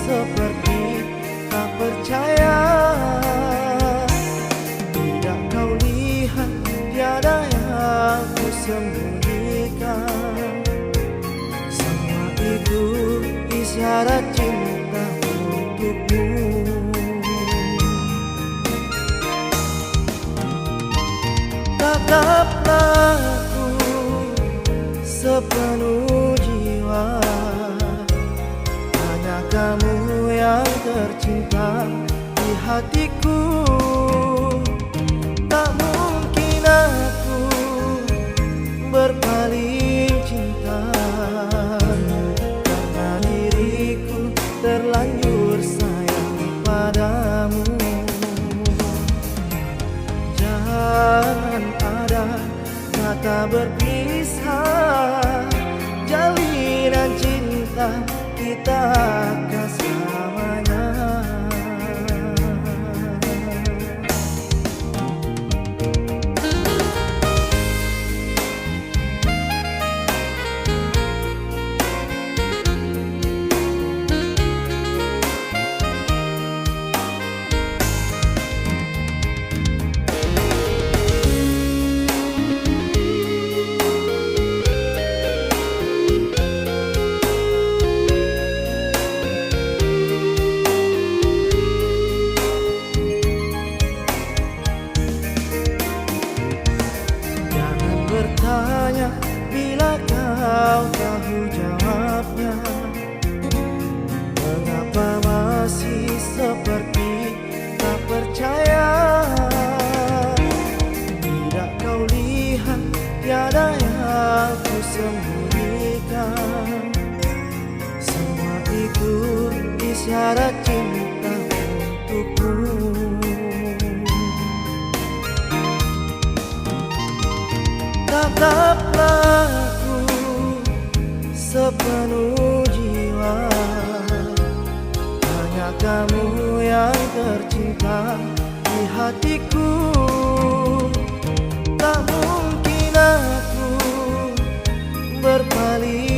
seperti tak percaya. Tidak kau lihat tiada yang ku sembunyikan. Semua itu isyarat cinta untukmu. Tataplah aku sepenuh jiwa, hanya kamu yang tercinta di hatiku. Tak mungkin aku berpaling cinta, karena diriku terlanjur sayang padamu. Jangan ada kata berpisah, jalinan cinta kita akan selamanya. Bertanya bila kau tahu jawabnya, mengapa masih seperti tak percaya. Tidak kau lihat tiada yang ku sembunyikan. Semua itu isyarat cinta untukmu. Tataplah aku sepenuh jiwa, hanya kamu yang tercinta di hatiku. Tak mungkin aku berpaling